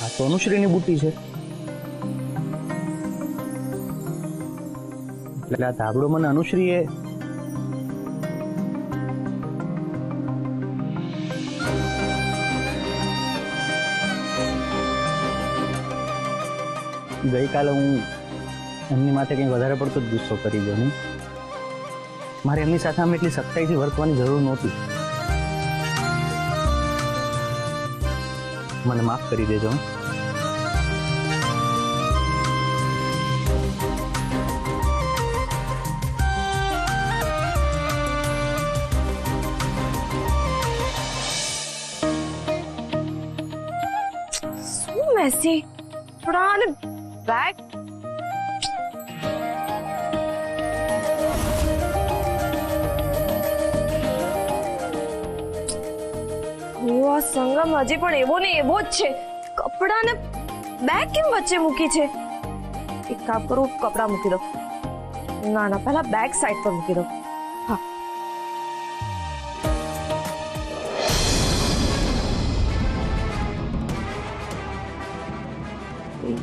આ તો અનુશ્રીની બુટ્ટી છે. એટલે આ ધાબળો મને અનુશ્રીએ ગઈકાલે હું એમની માથે કંઈ વધારે પડતો જ ગુસ્સો કરી ગયો. નહીં, મારે એમની સાથે આમ એટલી સખ્તાઈથી વર્તવાની જરૂર નહોતી. મને માફ કરી દેજો. શું મેસી થોડા બેગ સંગમ હજી પણ એવો ને એવો જ છે. કપડા ને બેગ કેમ વચ્ચે મૂકી છે? એક કામ કરું, કપડા મૂકી દો. ના ના, પહેલા બેગ સાઈડ પર મૂકી દો. હા,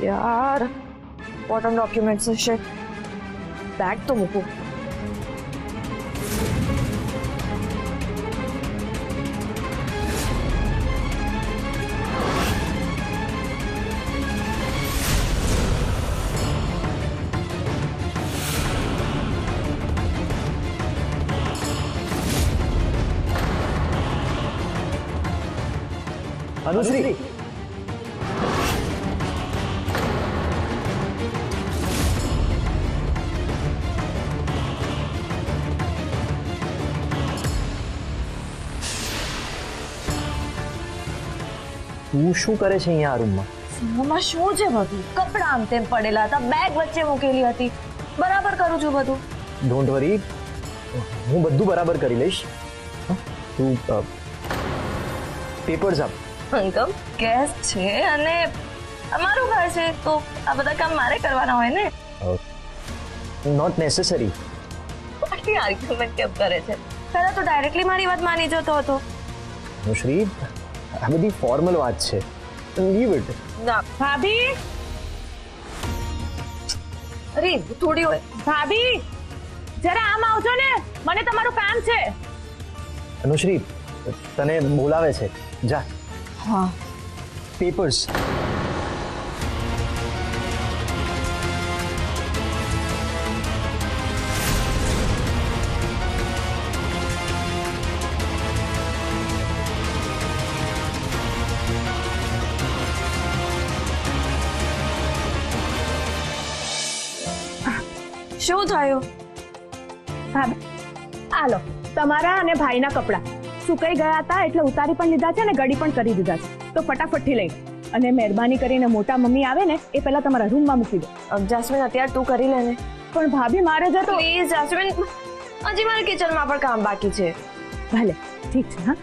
યાર ઇમ્પોર્ટન્ટ ડોક્યુમેન્ટ્સ હશે. બેગ તો મૂકું. અનુશ્રી, તું શું કરે છે અહીંયા આ રૂમમાં? સંગમમાં શું છે બધું? કપડા આમ તેમ પડેલા હતા, બેગ વચ્ચે મૂકેલી હતી. બરાબર કરું છું બધું. ડોન્ટ વરી, હું બધું બરાબર કરી લઈશ. તું પેપર્સ આપ. સંગમ ગેસ્ટ છે અને અમારું ઘર છે, તો આ બધા કામ મારે કરવાના હોય ને. Not necessary. આટલી આર્ગ્યુમેન્ટ કેમ કરે છે? પહેલા તો ડાયરેક્ટલી મારી વાત માની જતો હતો. અનુશ્રી, આ બધી ફોર્મલ વાત છે. Leave it. ના ભાભી, અરે થોડી હોય. ભાભી જરા આમ આવજો ને, મને તમારું કામ છે. અનુશ્રી, તને બોલાવે છે, જા. હા, પેપર્સ. શું થયું? ભાભી આ લો તમારા અને ભાઈના કપડા સુકાઈ ગયા હતા, એટલે ઉતારી પણ લીધા છે અને ગડી પણ કરી દીધા છે. તો ફટાફટથી લઈ અને મહેરબાની કરીને મોટા મમ્મી આવે ને એ પહેલા તમારા રૂમમાં મૂકી દો. જાસ્મીન, અત્યારે તું કરી લે ને. પણ ભાભી મારે જતો. પ્લીઝ જાસ્મીન, હજી મારે કિચનમાં પણ કામ બાકી છે. ભલે ઠીક છે. હા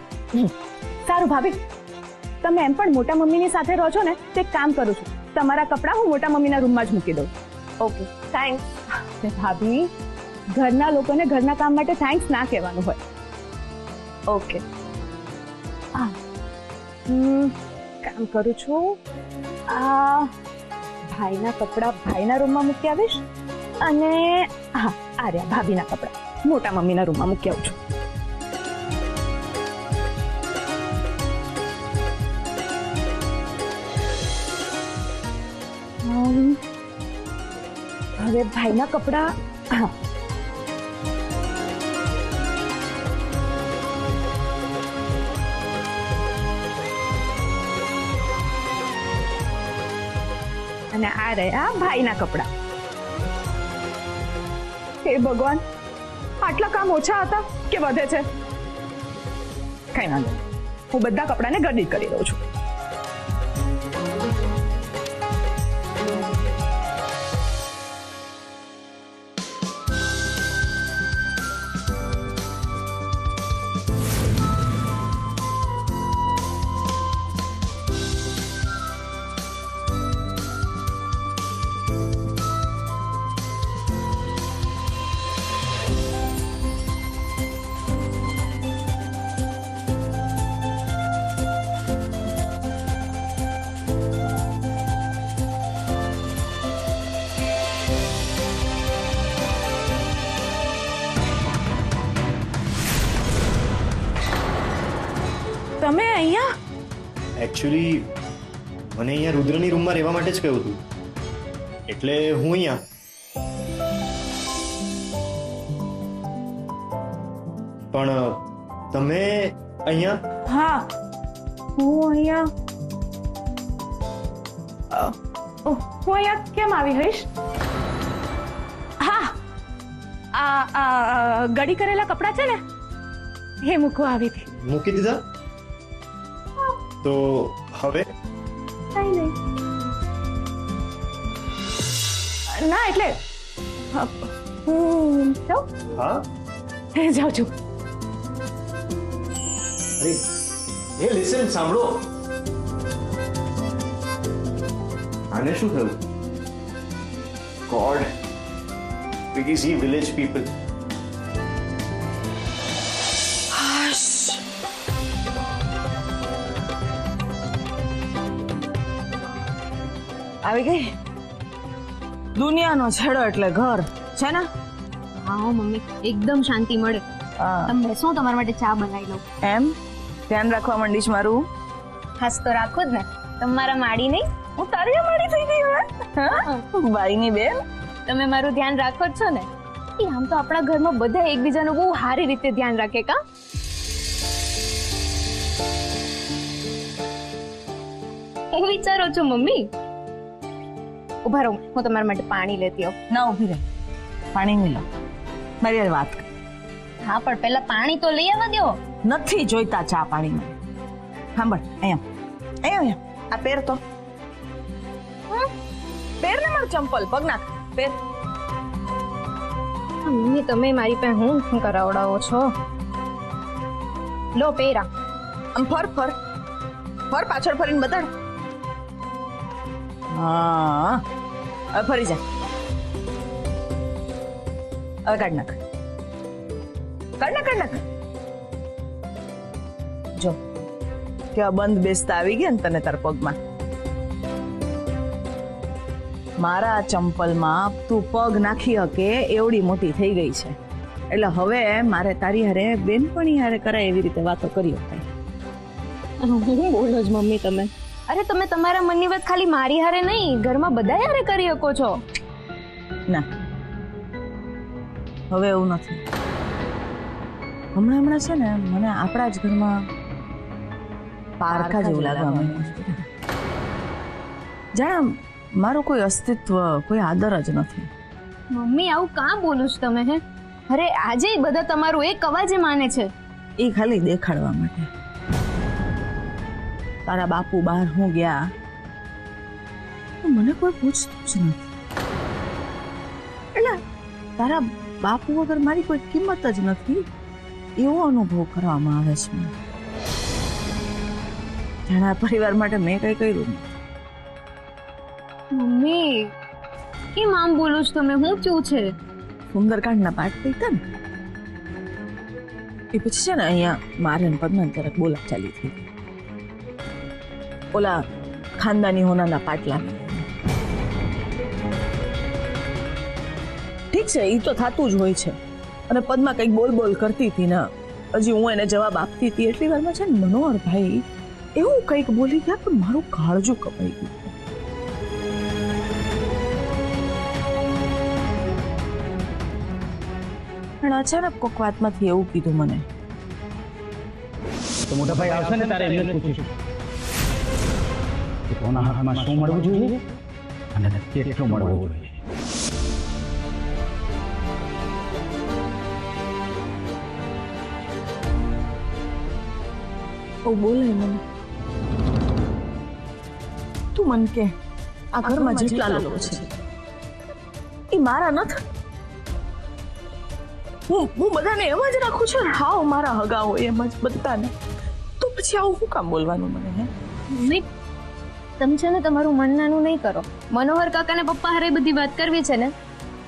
સારું ભાભી, તમે એમ પણ મોટા મમ્મીની સાથે રહો છો ને, તો એક કામ કરું છું, તમારા કપડા હું મોટા મમ્મીના રૂમમાં જ મૂકી દઉં. Okay, thanks. ભાભી, ઘરના લોકોને ઘરના કામ માટે થેન્ક્સ ના કહેવાનું હોય. ઓકે, કામ કરું છું. આ ભાઈના કપડા ભાઈના રૂમમાં મૂકી આવીશ અને હા આ રહ્યા ભાભીના કપડા મોટા મમ્મીના રૂમમાં મૂકી આવું છું. હવે ભાઈના કપડા હા અને આ રહ્યા ભાઈના કપડા. હે ભગવાન, આટલા કામ ઓછા હતા કે વધે છે? કઈ વાંધો નહીં, હું બધા કપડાને ગડી કરી દઉં છું. તમે અહીંયા? એકચ્યુઅલી મને અહીંયા રુદ્રની રૂમમાં રહેવા માટે જ કહ્યું હતું, એટલે હું અહીંયા. પણ તમે અહીંયા? હા, હું અહીંયા હું અહીંયા કેમ આવી હઈશ? હા, આ ગડી કરેલા કપડાં છે ને એ મૂકવા આવી હતી. મૂકી દીધા? તો હવે કઈ નહીં. ના એટલે હું જાઉં હા. જાઉં છું. અરે એ લિસન, સાંભળો. આને શું થયું? ગોડ, બીજી સી વિલેજ પીપલ. આવી ગઈ. દુનિયાનો છેડો એટલે ઘર છે ને. હા મમ્મી, એકદમ શાંતિ મળે. તમે બેસો, તમારા માટે ચા બનાવી લઉં. એમ ધ્યાન રાખવા માંડીશ મારું. ખાસ તો રાખો જ ને, તમારા માડી નહીં. હું તારી મારી થઈ ગઈ હવે. બાઈની બેન, તમે મારું ધ્યાન રાખો જ છો ને. આમ તો આપણા ઘરમાં બધા એકબીજાનું બહુ સારી રીતે ધ્યાન રાખે. કા હું વિચારો છો મમ્મી? ઉભા રહો, હું તમારા માટે પાણી લેતી આવું. ના ઊભી રહે, પાણી નહીં લો. મારી હારે વાત કર. હા પણ પહેલા પાણી તો લઈ આવવા દો. નથી જોઈતા ચા પાણીમાં. સાંભળ, અહીંયા અહીંયા આ પેર તો પેર ને મારું ચંપલ પગ નાખ. પેર. મમ્મી તમે મારી પાસે હું કરાવડાવો છો? લો પેરા. આમ ફર ફર ફર, પાછળ ફરીને બતાડ. હા, હવે ફરી જા. હવે કાઢ નાખ. જો કેવા બંધ બેસતા આવી ગયા ને તને તાર પગમાં. મારા ચંપલમાં તું પગ નાખી શકે એવડી મોટી થઈ ગઈ છે, એટલે હવે મારે તારી હારે બેનપણી હારે કરાય એવી રીતે વાતો કરી શકાય. હું બોલો જ મમ્મી તમે. અરે તમે તમારા મનની વાત ખાલી મારી હારે નહીં, ઘરમાં બધા હારે કરી શકો છો. ના, હવે એવું નથી. હમણાં છે ને મને આપણા જ ઘરમાં પારકા જેવું લાગવા માંડ્યું છે. જાણે મારું કોઈ અસ્તિત્વ, કોઈ આદર જ નથી. મમ્મી આવું કાં બોલો છો તમે? હે અરે આજે બધા તમારું એક અવાજે માને છે. એ ખાલી દેખાડવા માટે. તારા બાપુ બહાર હું ગયા તો મને કોઈ પૂછતું જ નથી. એટલે તારા બાપુ વગર મારી કોઈ કિંમત જ નથી એવો અનુભવ કરવામાં આવે છે મને. જાણે પરિવાર માટે મેં કઈ કર્યું નથી. મમ્મી કેમ આમ બોલો છો તમે? હું શું છે? સુંદરકાંડના પાઠ પૈતા ને એ પછી છે ને અહીંયા મારે ને પદ્મન તરફ બોલા ચાલી થઈ. ઓલા ખાનદાની હોનાના પાટલા. ઠીક છે, એ તો થતું જ હોય છે. અને પદ્મા કંઈક બોલ કરતી હતી ને, હજી હું એને જવાબ આપતી હતી એટલી વારમાં છે ને મનોહર ભાઈ એવું કંઈક બોલી ગયા પણ મારું કાળજું કપાઈ ગયું. પણ અચાનક કોક વાતમાંથી એવું કીધું મને. તો મોટા ભાઈ આવશે ને તારે એમને પૂછીશું કે કોના હાથમાં શું મળવું જોઈએ અને કેટલું મળવું જોઈએ. ઓ બોલાય મને. તું મન કે આ ઘરમાં જેટલા લોકો છે એ મારા નથી. હું બધાને એમ જ રાખું છું. હાવ મારા હગા હોય એમ જ બધાને. તો પછી આવું શું કામ બોલવાનું મને? હે મમ્મી તમે છે ને તમારું મન નાનું નહીં કરો. મનોહર કાકાને પપ્પા હારે બધી વાત કરવી છે ને,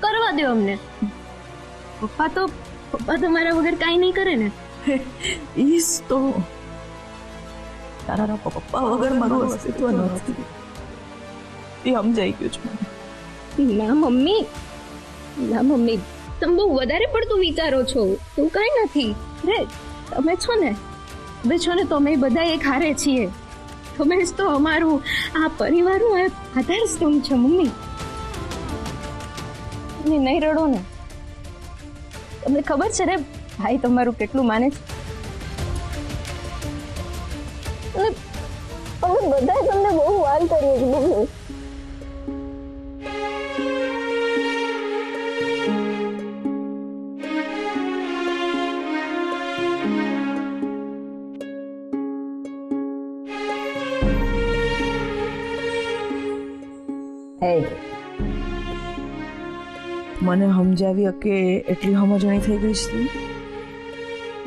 કરવા દો અમને. પપ્પા તમારા વગર કાંઈ નહીં કરે ને. ઈસ તો તારા પપ્પા વગર મારું અસ્તિત્વ નથી. એ સમજાઈ ગયું છે મને. ના મમ્મી, તમે બહુ વધારે પડતું વિચારો છો. તું કાંઈ નથી રે. તમે છો ને હવે છો ને તમે બધા એક હારે છીએ. તમે જ તો અમારું આ પરિવારનું એક આધાર સ્તંભ છો મમ્મી. તમે નહીં રડો ને. તમને ખબર છે ને ભાઈ તમારું કેટલું માને છે. અને અમે બધાએ તમને બહુ વાલ કરીએ છીએ મમ્મી. મને સમજાવી કે એટલી સમજણી થઈ ગઈ છે.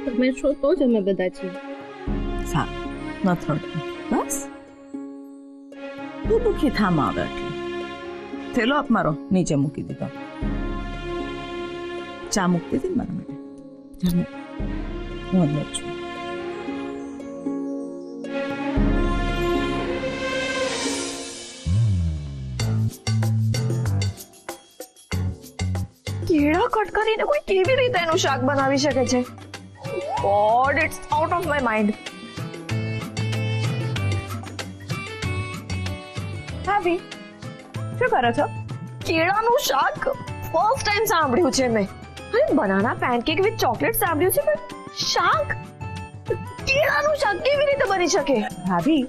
તમે છો તો જ અમે બધા છીએ. સારું નથી રડતી. બસ તું દુઃખી થામ આવે એટલે થેલો આપ મારો નીચે મૂકી દીધો. ચા મૂકતી હતી ને મારા માટે. હું અંદર છું. કેળા કટ કરીને કોઈ કેવી રીતે એનું શાક બનાવી શકે છે? God, it's out of my mind. ભાભી શું કરો છો? કેળાનું શાક ફર્સ્ટ ટાઈમ સાંભળ્યું છે મેં. અરે બનાના પેનકેક વિથ ચોકલેટ સાંભળ્યું છે પણ શાક, કેળાનું શાક કેવી રીતે બની શકે? ભાભી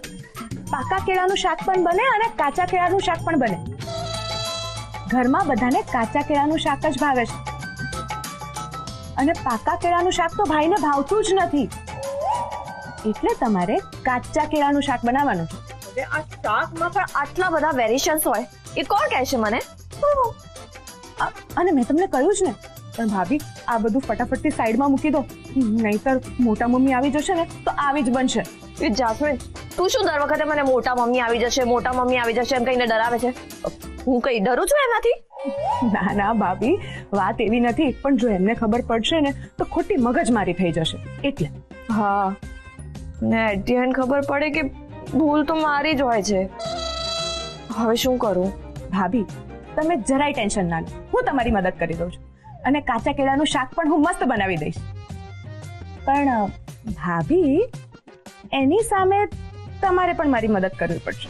પાકા કેળાનું શાક પણ બને અને કાચા કેળાનું શાક પણ બને. ઘરમાં બધાને કાચા કેળાનું શાક જ ભાવે છે અને પાકા કેળાનું શાક તો ભાઈને ભાવતું જ નથી. એટલે તમારે કાચા કેળાનું શાક બનાવવાનું છે. આ શાકમાં પણ આટલા બધા વેરિએશન્સ હોય એ કોણ કહે છે મને? અને મેં તમને કહ્યું જ ને. પણ ભાભી આ બધું ફટાફટથી સાઈડમાં મૂકી દો, નહીતર મોટા મમ્મી આવી જશે ને તો આવી જ બનશે. એ જાસ્મીન, તું શું દર વખતે મને મોટા મમ્મી આવી જશે, મોટા મમ્મી આવી જશે એમ કહીને ડરાવે છે? હું કઈ ડરું છું એનાથી? ના ના ભાભી, વાત એવી નથી. પણ જો એમને ખબર પડશે ને તો ખોટી મગજમારી થઈ જશે એટલે. હા, ને એટ ધી એન્ડ ખબર પડે કે ભૂલ તો મારી જ હોય છે. હવે શું કરું? ભાભી તમે જરાય ટેન્શન ના લો, હું તમારી મદદ કરી દઉં છું અને કાચા કેળાનું શાક પણ હું મસ્ત બનાવી દઈશ. પણ ભાભી એની સામે તમારે પણ મારી મદદ કરવી પડશે.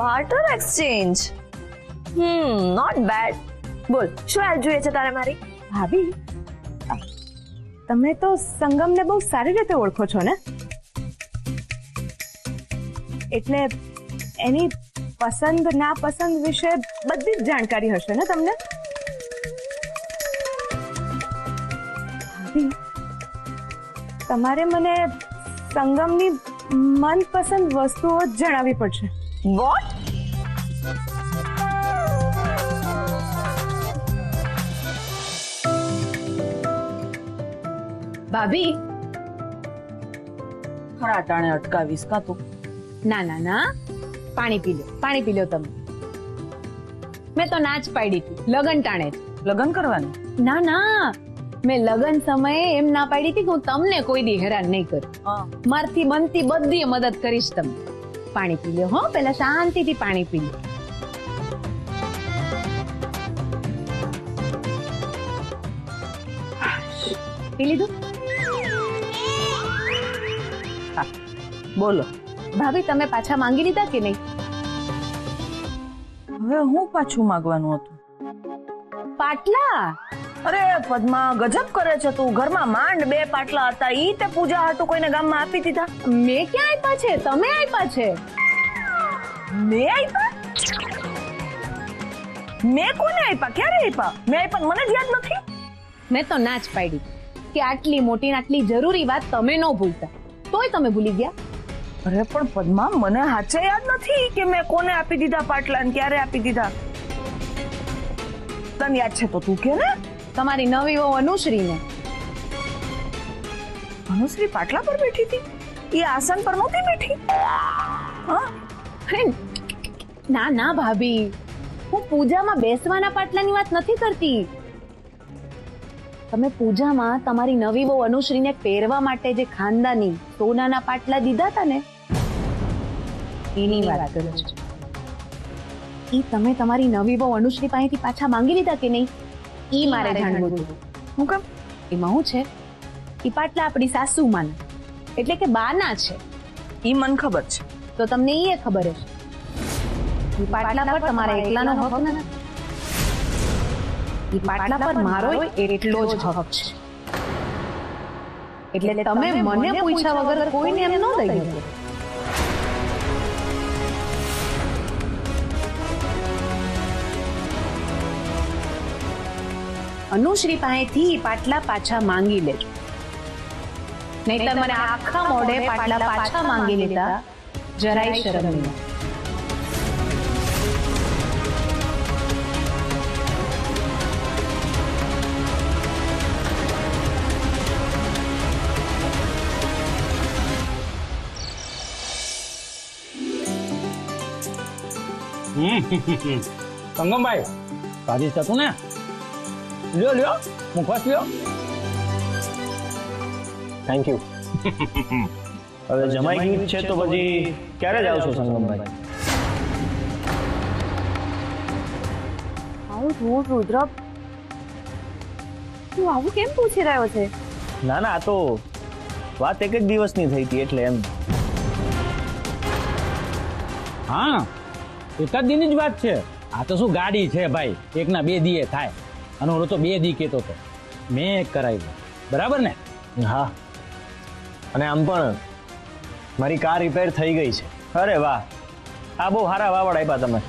Barter exchange, not bad. બોલ, શું હેલ્પ જોઈએ છે તારે મારી? ભાભી તમે તો સંગમને બહુ સારી રીતે ઓળખો છો ને, એટલે એની પસંદ ના પસંદ વિશે બધી જ જાણકારી હશે ને તમને? ભાભી તમારે મને સંગમની મનપસંદ વસ્તુઓ જ જણાવવી પડશે. વોટ? ભાભી ખરા ટાણે અટકાવીશ કા તું? ના ના ના, પાણી પી લો, પાણી પી લો તમે. મેં તો ના જ પાડી હતી લગન ટાણે જ. લગ્ન કરવાનું? ના ના, મેં લગન સમયે એમ ના પાડી હતી કે હું તમને કોઈ દી હેરાન નહીં કરું. મારથી બનતી બધી મદદ કરીશ તમને. પાણી પી લો હો, પેલા શાંતિથી પાણી પી લો. પી લીધું? બોલો ભાભી તમે પાછા માંગી લીધા કે નહીં? હવે હું પાછું માંગવાનું હતું? પાટલા. અરે પદ્મા, ગજબ કરે છે તું. ઘરમાં માંડ 2 પાટલા હતા, ઈ તે પૂજા હાટુ કોઈને ગામમાં આપી દીધા? મેં ક્યાં આપ્યા છે? તમે આપ્યા છે. મેં આપ્યા? મેં કોને આપ્યા? ક્યારે આપ્યા? મેં આપ્યા મને જ યાદ નથી. મેં તો ના જ પાડી કે આટલી મોટી ને આટલી જરૂરી વાત તમે ન ભૂલતા, તોય તમે ભૂલી ગયા. અરે પણ પદ્મા, મને સાચે યાદ નથી કે મેં કોને આપી દીધા પાટલા ને ક્યારે આપી દીધા. તને યાદ છે તો તું કે ને. તમારી નવી વહુ અનુશ્રીને. અનુશ્રી પાટલા પર બેઠી હતી? એ આસન પર નહોતી બેઠી? હા? ના ના ભાભી, હું પૂજામાં બેસવાના પાટલાની વાત નથી કરતી. તમે પૂજામાં તમારી નવી વહુ અનુશ્રીને પહેરવા માટે જે ખાનદાની સોનાના પાટલા દીધા હતા ને, એની વાત કરું છું. ઈ તમે તમારી નવી વહુ અનુશ્રી પાસેથી પાછા માંગી લીધા કે નહીં, ઈ મારે જાણવું હતું. હું કેમ? એમાં હું છે, ઈ પાટલા આપણી સાસુમાના એટલે કે બાના છે. ઈ મને ખબર છે. તો તમને એ ખબર હશે ઈ પાટલા પર તમારા એકલાનો હક નથી. ઈ પાટલા પર મારો એટલો જ હક છે. એટલે તમે મને પૂછ્યા વગર કોઈને એમ ન દઈ શકો. અનુશ્રી પાસેથી ઈ પાટલા પાછા માંગી લેજો, નહીતર મને આખા મોઢે પાટલા પાછા માંગી લીધા જરાય શરમ નહીં. સંગમભાઈ સ્વાદિષ્ટ હતું ને? લ્યો લ્યો મુખવાસ લ્યો. Thank you. હવે જમાઈ ગયું છે તો પછી ક્યારે જ આવશો સંગમભાઈ? આવું રોજ રુદ્ર તું આવું કેમ પૂછી રહ્યો છે? ના ના, આ તો વાત એક જ દિવસની થઈ હતી એટલે એમ. હા, એક જ દિનની જ વાત છે. આ તો શું ગાડી છે ભાઈ, એકના 2 દીએ થાય, અને ઓલો તો 2 દી કહેતો હતો. મેં એક કરાવ્યું, બરાબર ને? હા, અને આમ પણ મારી કાર રિપેર થઈ ગઈ છે. અરે વાહ, આ બહુ સારા વાવડ આપ્યા તમે.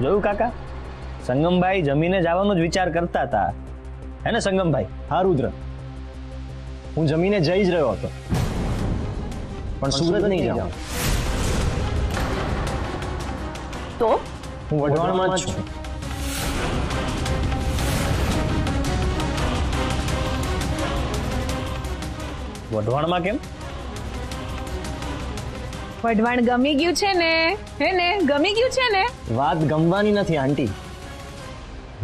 જોયું કાકા, સંગમભાઈ જમીને જવાનો જ વિચાર કરતા હતા, હે ને સંગમભાઈ? હા રુદ્ર, હું જમીને જઈ જ રહ્યો હતો, પણ સુરત નહીં જાઉં. તો હું વઢવાણમાં જ છું. વઢવાણમાં કેમ? વઢવાણ ગમી ગયું છે ને? હે ને, ગમી ગયું છે ને? વાત ગમવાની નથી આંટી,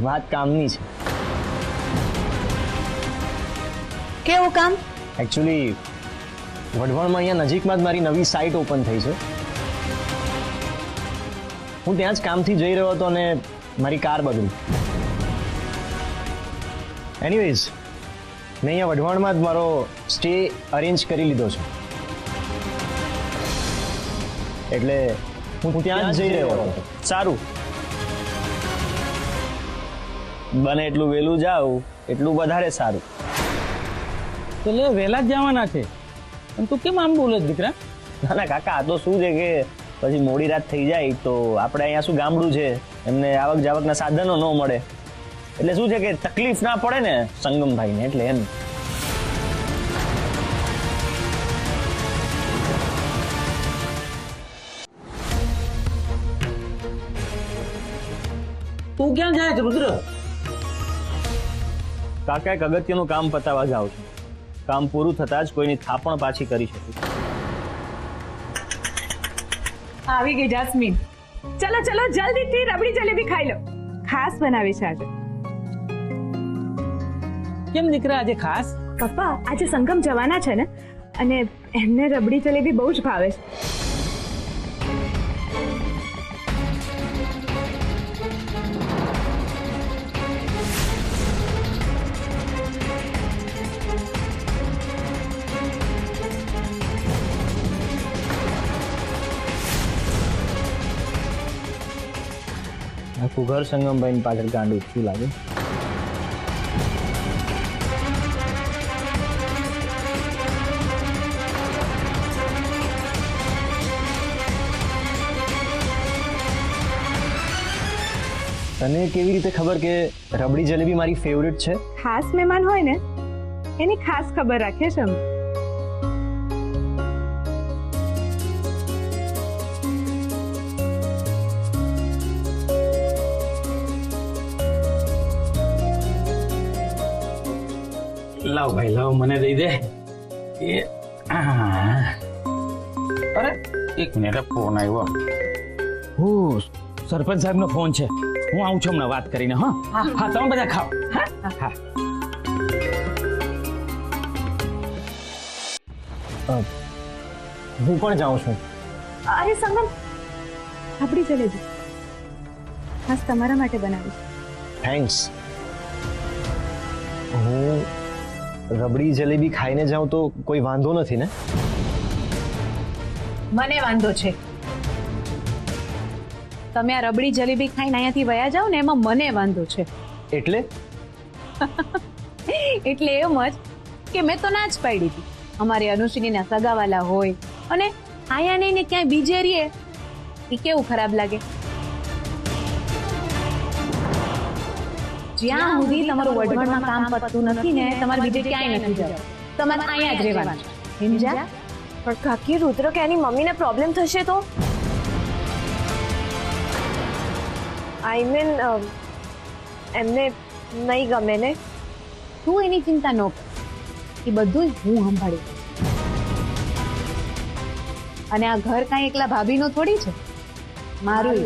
વાત કામની છે. કેવું કામ? એકચ્યુઅલી વઢવાણમાં અહીંયા નજીકમાં જ મારી નવી સાઇટ ઓપન થઈ છે. હું ત્યાં જ કામથી જઈ રહ્યો હતો અને મારી કાર બગડી. એનીવેઝ, મેં અહીંયા વઢવાણમાં જ મારો સ્ટે અરેન્જ કરી લીધો છે, એટલે હું ત્યાં જ જઈ રહ્યો હતો. સારું, બને એટલું વહેલું જાવ એટલું વધારે સારું. તો લે, વહેલા જ જવાના છે. પણ તું કેમ આમ બોલે દીકરા? ના ના કાકા, આ તો શું છે કે પછી મોડી રાત થઈ જાય તો આપણે અહીંયા શું ગામડું છે, એમને આવક જાવકના સાધનો ન મળે, એટલે શું છે કે તકલીફ ના પડે ને સંગમભાઈને, એટલે એમ. તું ક્યાં જાય છે રુદ્ર? કાકા એક અગત્યનું કામ પતાવવા જાઉં છું. કામ પૂરું થતાં જ કોઈની થાપણ પાછી કરી શકું. આવી ગઈ જાસ્મીન. ચલો ચલો જલ્દીથી રબડી જલેબી ખાઈ લો, ખાસ બનાવી છે આજે. કેમ દીકરા આજે ખાસ? પપ્પા આજે સંગમ જવાના છે ને, અને એમને રબડી જલેબી બહુ જ ભાવે છે. આખું ઘર સંગમભાઈની પાછળ ગાંડું શું લાગે? તને કેવી રીતે ખબર કે રબડી જલેબી મારી ફેવરિટ છે? ખાસ મહેમાન હોય ને એની ખાસ ખબર રાખે છે અમે. લાવ ભાઈ લાવ, મને દઈ દે. એ અરે એક મિનિટ, ફોન આવ્યો. હું સરપંચ સાહેબ નો ફોન છે, હું આવું છું હમણાં વાત કરીને. હા હા, તમે બધા ખાઓ. હા હા. હું પણ જાઉં છું. અરે સંગમ, રબડી જલેબી ખાસ તમારા માટે બનાવી છે. થેન્ક્સ. હું રબડી જલેબી ખાઈને જાઉં તો કોઈ વાંધો નથી ને? મને વાંધો છે. તમે આ રબડી જલેબી ખાઈને અહીંયાથી વયા જાઓ ને એમાં મને વાંધો છે. એટલે એટલે એમ જ કે મેં તો ના જ પાડી હતી. અમારી અનુશ્રીના સગાવાલા હોય અને આયા નહીં ને ક્યાંય બીજે રહીએ એ કેવું ખરાબ લાગે. જ્યાં સુધી તમારું વઢવાણમાં કામ પતતું નથી ને તમારે બીજે ક્યાંય નથી જવું. તમારે અહીંયા જ રહેવાનું છે. સમજ્યા? પણ કાકી રુદ્ર કે એની મમ્મીને પ્રોબ્લેમ થશે તો? આઈ મીન એમને નહીં ગમે ને? તું એની ચિંતા ન કર. એ બધું હું સંભાળી. અને આ ઘર કાંઈ એકલા ભાભીનું થોડી છે, મારું.